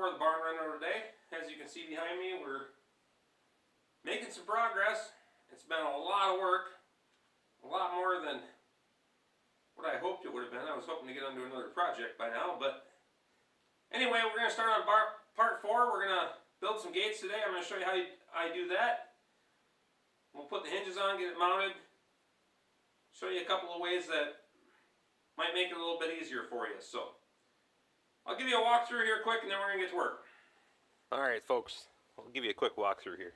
4 of the barn reno today. As you can see behind me, we're making some progress. It's been a lot of work, a lot more than what I hoped it would have been. I was hoping to get onto another project by now, but anyway, we're going to start on part 4. We're going to build some gates today. I'm going to show you how I do that. We'll put the hinges on, get it mounted, show you a couple of ways that might make it a little bit easier for you. So I'll give you a walkthrough here quick, and then we're going to get to work. Alright folks, I'll give you a quick walkthrough here.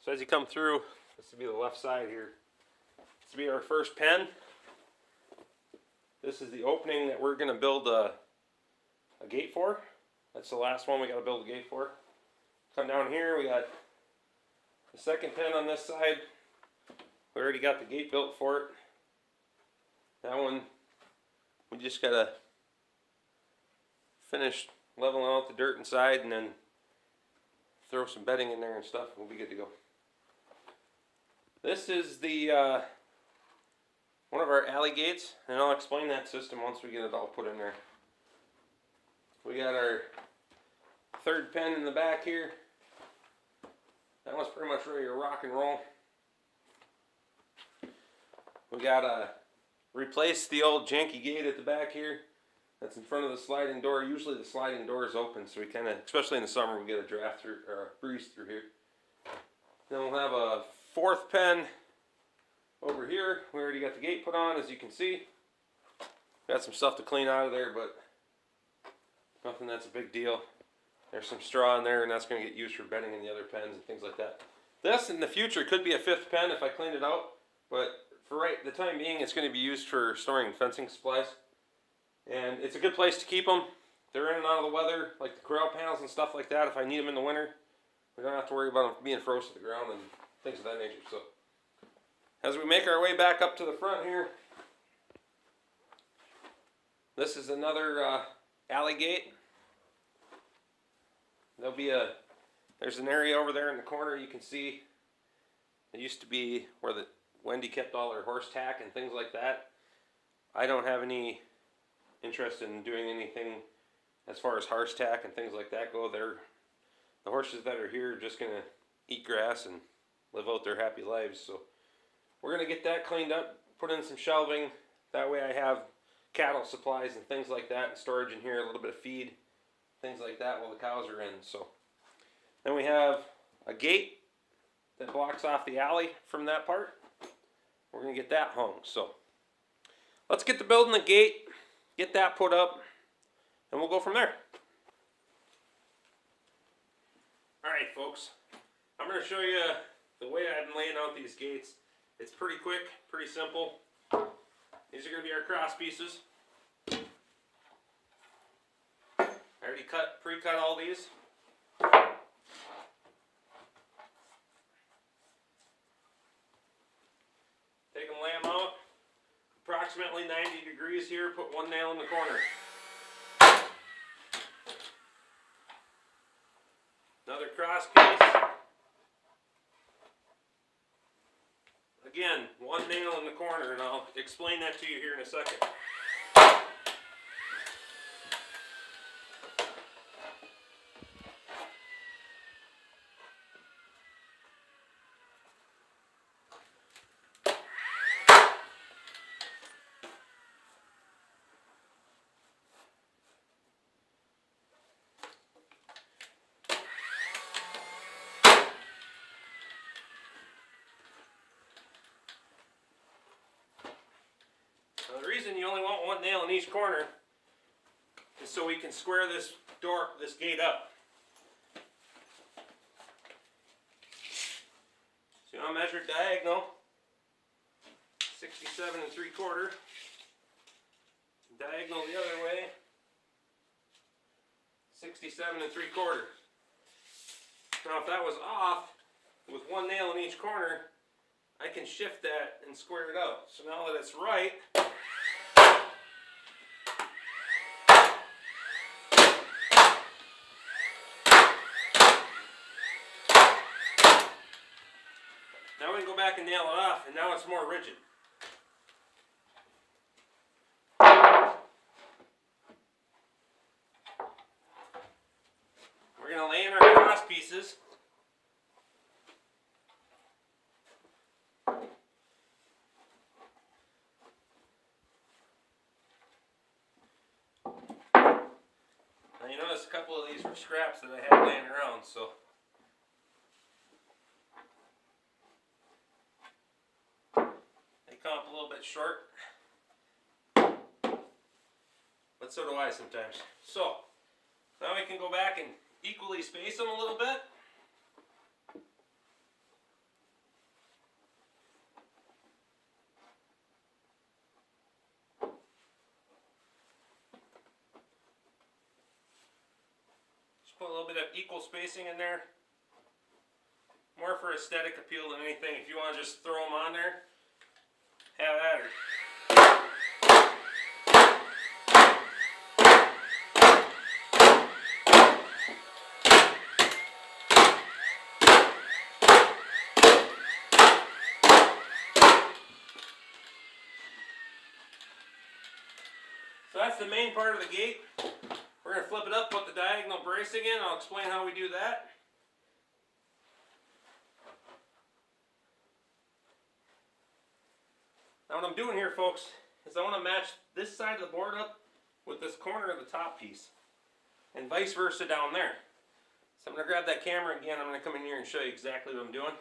So as you come through, this will be the left side here. This will be our first pen. This is the opening that we're going to build a gate for. That's the last one we got to build a gate for. Come down here, we got the second pen on this side. We already got the gate built for it. That one, we just got to finish leveling out the dirt inside and then throw some bedding in there and stuff, and we'll be good to go. This is the one of our alley gates, and I'll explain that system once we get it all put in there. We got our third pen in the back here. That one's pretty much ready to rock and roll. We got to replace the old janky gate at the back here. That's in front of the sliding door. Usually the sliding door is open, so we kind of, especially in the summer, we get a draft through or a breeze through here. Then we'll have a fourth pen over here. We already got the gate put on, as you can see. Got some stuff to clean out of there, but nothing that's a big deal. There's some straw in there, and that's going to get used for bedding in the other pens and things like that. This in the future could be a fifth pen if I cleaned it out, but for the time being, it's going to be used for storing fencing supplies. And it's a good place to keep them. They're in and out of the weather, like the corral panels and stuff like that. If I need them in the winter, we don't have to worry about them being frozen to the ground and things of that nature. So, as we make our way back up to the front here, this is another alley gate. There's an area over there in the corner you can see. It used to be where the Wendy kept all her horse tack and things like that. I don't have any interest in doing anything as far as horse tack and things like that go. The horses that are here are just going to eat grass and live out their happy lives. So we're going to get that cleaned up, put in some shelving. That way I have cattle supplies and things like that, and storage in here, a little bit of feed, things like that while the cows are in. So then we have a gate that blocks off the alley from that part. We're going to get that hung. So let's get to building the gate, get that put up, and we'll go from there. Alright folks, I'm going to show you the way I've been laying out these gates. It's pretty quick, pretty simple. These are going to be our cross pieces. I already pre-cut all these. Take them, lay them out. Approximately 90 degrees here, put one nail in the corner. Another cross piece. Again, one nail in the corner, and I'll explain that to you here in a second. Now, the reason you only want one nail in each corner is so we can square this gate up. So I'll measure diagonal, 67 3/4. Diagonal the other way, 67 3/4. Now if that was off, with one nail in each corner, I can shift that and square it out. So now that it's right, now we can go back and nail it off, and now it's more rigid. going to lay in our cross pieces. Now you notice a couple of these were scraps that I had laying around, so they come up a little bit short. But so do I sometimes. So now we can go back and equally space them a little bit. Just put a little bit of equal spacing in there. More for aesthetic appeal than anything. If you want to just throw them on there, have at her. So that's the main part of the gate. We're going to flip it up, put the diagonal bracing in. I'll explain how we do that. Now what I'm doing here, folks, is I want to match this side of the board up with this corner of the top piece. And vice versa down there. So I'm going to grab that camera again. I'm going to come in here and show you exactly what I'm doing.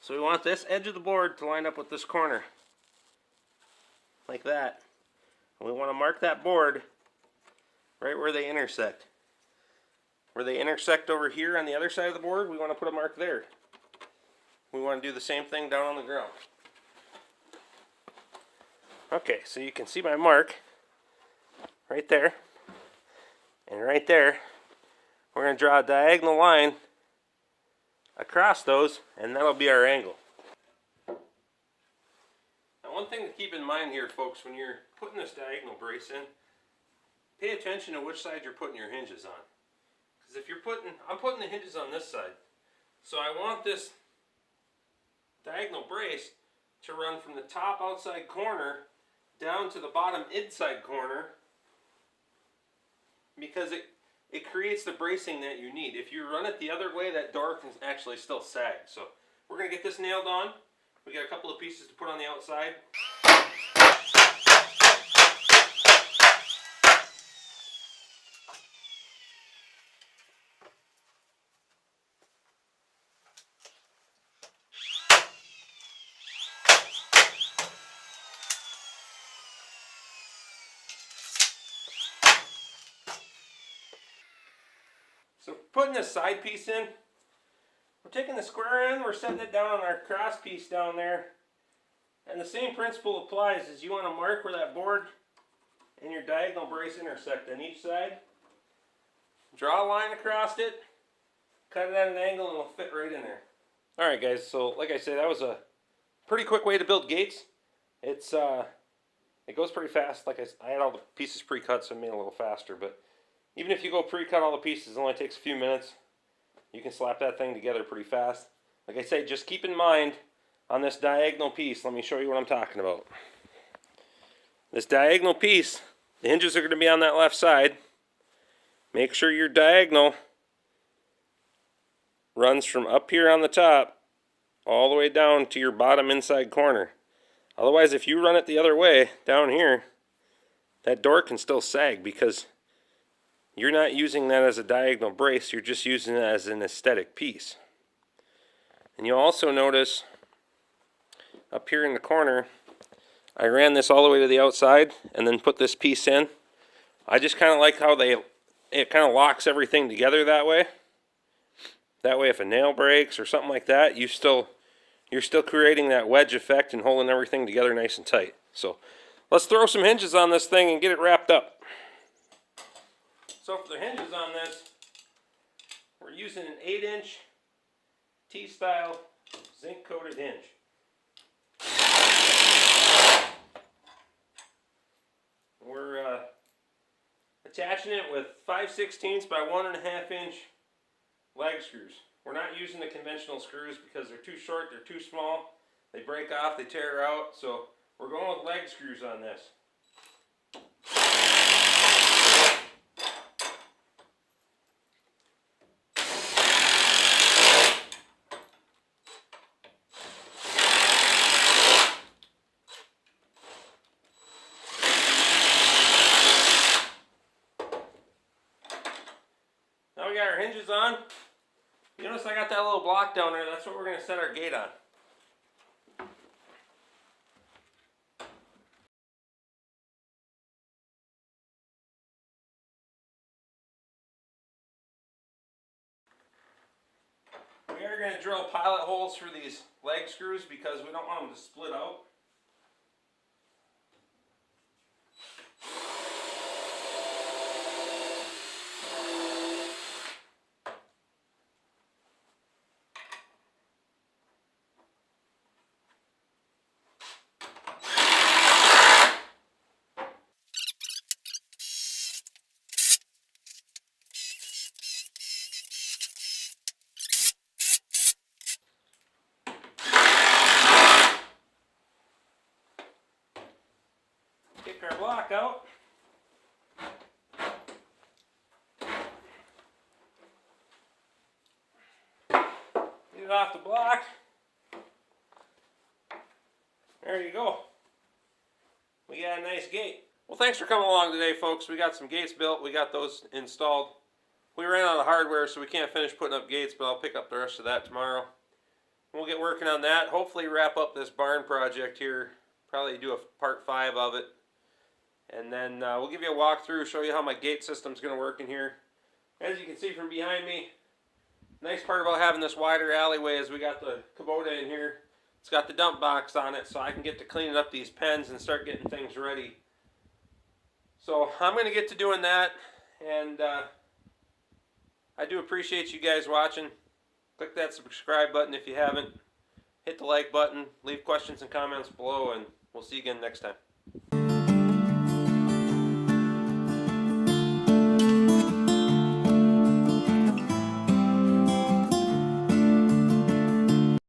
So we want this edge of the board to line up with this corner. Like that. And we want to mark that board right where they intersect. Where they intersect over here on the other side of the board, we want to put a mark there. We want to do the same thing down on the ground. Okay, so you can see my mark right there. And right there, we're going to draw a diagonal line across those, and that'll be our angle. Now one thing to keep in mind here, folks, when you're putting this diagonal brace in, pay attention to which side you're putting your hinges on. Because if you're I'm putting the hinges on this side. So I want this diagonal brace to run from the top outside corner down to the bottom inside corner, because it creates the bracing that you need. If you run it the other way, that door can actually still sag. So we're going to get this nailed on. We got a couple of pieces to put on the outside. So putting this side piece in, we're taking the square end, we're setting it down on our cross piece down there. And the same principle applies, is you want to mark where that board and your diagonal brace intersect on each side. Draw a line across it, cut it at an angle, and it'll fit right in there. Alright guys, so like I said, that was a pretty quick way to build gates. It goes pretty fast. Like I had all the pieces pre-cut, so it made it a little faster, but even if you go pre-cut all the pieces, it only takes a few minutes. You can slap that thing together pretty fast. Like I say, just keep in mind on this diagonal piece, let me show you what I'm talking about. This diagonal piece, the hinges are going to be on that left side. Make sure your diagonal runs from up here on the top all the way down to your bottom inside corner. Otherwise, if you run it the other way, down here, that door can still sag because you're not using that as a diagonal brace, you're just using it as an aesthetic piece. And you'll also notice up here in the corner, I ran this all the way to the outside and then put this piece in. I just kind of like how it kind of locks everything together that way. That way if a nail breaks or something like that, you're still creating that wedge effect and holding everything together nice and tight. So let's throw some hinges on this thing and get it wrapped up. So for the hinges on this, we're using an 8-inch T-style zinc-coated hinge. We're attaching it with 5/16 by 1.5-inch leg screws. We're not using the conventional screws because they're too short, they're too small, they break off, they tear out, so we're going with leg screws on this. we got our hinges on. You notice I got that little block down there. That's what we're going to set our gate on. We are going to drill pilot holes for these leg screws because we don't want them to split out. Kick our block out. Get it off the block. There you go. We got a nice gate. Well, thanks for coming along today, folks. We got some gates built. We got those installed. We ran out of hardware, so we can't finish putting up gates, but I'll pick up the rest of that tomorrow. We'll get working on that. Hopefully wrap up this barn project here. Probably do a part 5 of it. And then we'll give you a walkthrough, show you how my gate system's going to work in here. As you can see from behind me, nice part about having this wider alleyway is we got the Kubota in here. It's got the dump box on it, so I can get to cleaning up these pens and start getting things ready. So I'm going to get to doing that, and I do appreciate you guys watching. Click that subscribe button if you haven't. Hit the like button, leave questions and comments below, and we'll see you again next time.